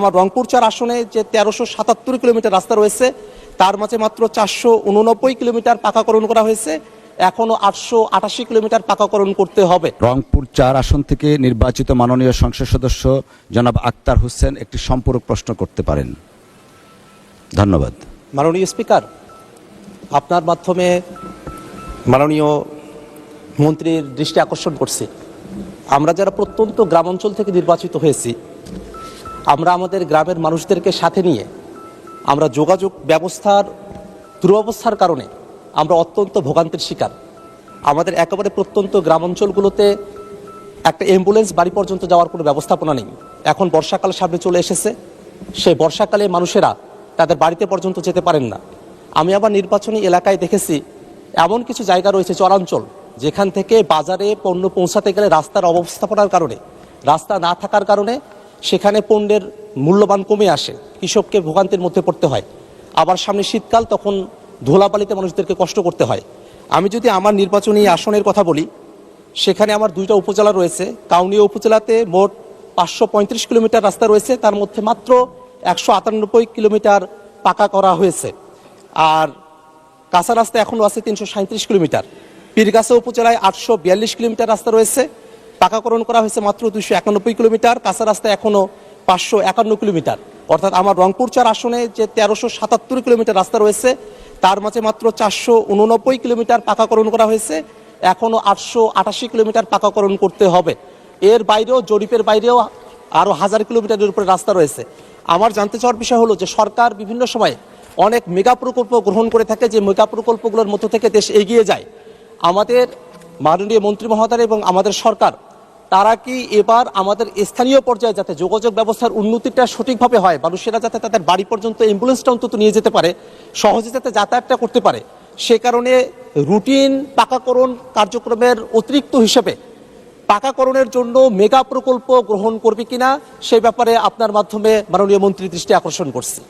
আমার রংপুর ৪ আসনে যে ১৩৭৭ কিলোমিটার রাস্তা রয়েছে তার মাঝে মাত্র ৪৮৯ কিলোমিটার পাকাকরণ করা হয়েছে, এখনো ৮৮৮ কিলোমিটার পাকাকরণ করতে হবে। রংপুর ৪ আসন থেকে নির্বাচিত মাননীয় সংসদ সদস্য জনাব আক্তার হোসেন একটি সম্পূরক প্রশ্ন করতে পারেন। ধন্যবাদ। মাননীয় স্পিকার, আপনার মাধ্যমে মাননীয় মন্ত্রীর দৃষ্টি আকর্ষণ করছি, আমরা যারা প্রত্যন্ত গ্রামাঞ্চল থেকে নির্বাচিত হয়েছি, আমরা আমাদের গ্রামের মানুষদেরকে সাথে নিয়ে আমরা যোগাযোগ ব্যবস্থার দুরবস্থার কারণে আমরা অত্যন্ত ভোগান্তির শিকার। আমাদের একেবারে প্রত্যন্ত গ্রামাঞ্চলগুলোতে একটা অ্যাম্বুলেন্স বাড়ি পর্যন্ত যাওয়ার কোনো ব্যবস্থাপনা নেই। এখন বর্ষাকাল সামনে চলে এসেছে, সেই বর্ষাকালে মানুষেরা তাদের বাড়িতে পর্যন্ত যেতে পারেন না। আমি আবার নির্বাচনী এলাকায় দেখেছি এমন কিছু জায়গা রয়েছে চরাঞ্চল, যেখান থেকে বাজারে পণ্য পৌঁছাতে গেলে রাস্তার অব্যবস্থাপনার কারণে, রাস্তা না থাকার কারণে সেখানে পণ্যের মূল্যবান কমে আসে, কৃষককে ভোগান্তির মধ্যে পড়তে হয়। আবার সামনে শীতকাল, তখন ধুলাবালিতে মানুষদেরকে কষ্ট করতে হয়। আমি যদি আমার নির্বাচনী আসনের কথা বলি, সেখানে আমার 2টা উপজেলা রয়েছে। কাউনিয়া উপজেলাতে মোট 535 কিলোমিটার রাস্তা রয়েছে, তার মধ্যে মাত্র 198 কিলোমিটার পাকা করা হয়েছে, আর কাঁচা রাস্তা এখনও আছে 337 কিলোমিটার। পীরগাছা উপজেলায় 842 কিলোমিটার রাস্তা রয়েছে, পাকাকরণ করা হয়েছে মাত্র 291 কিলোমিটার, কাঁচা রাস্তা এখনও 551 কিলোমিটার। অর্থাৎ আমার রংপুর ৪ আসনে যে 1377 কিলোমিটার রাস্তা রয়েছে তার মাঝে মাত্র 489 কিলোমিটার পাকাকরণ করা হয়েছে, এখনও 888 কিলোমিটার পাকাকরণ করতে হবে। এর বাইরেও, জরিপের বাইরেও আরও 1000 কিলোমিটারের উপরে রাস্তা রয়েছে। আমার জানতে চাওয়ার বিষয় হলো যে সরকার বিভিন্ন সময়ে অনেক মেগা প্রকল্প গ্রহণ করে থাকে, যে মেগা প্রকল্পগুলোর মধ্য থেকে দেশ এগিয়ে যায়। আমাদের মাননীয় মন্ত্রী মহোদয় এবং আমাদের সরকার, তারা কি এবার আমাদের স্থানীয় পর্যায়ে যাতে যোগাযোগ ব্যবস্থার উন্নতিটা সঠিকভাবে হয়, মানুষেরা যাতে তাদের বাড়ি পর্যন্ত অ্যাম্বুলেন্সটা অন্তত নিয়ে যেতে পারে, সহজে যাতে যাতায়াতটা করতে পারে, সে কারণে রুটিন পাকাকরণ কার্যক্রমের অতিরিক্ত হিসেবে পাকাকরণের জন্য মেগা প্রকল্প গ্রহণ করবে কিনা, সেই ব্যাপারে আপনার মাধ্যমে মাননীয় মন্ত্রীর দৃষ্টি আকর্ষণ করছি।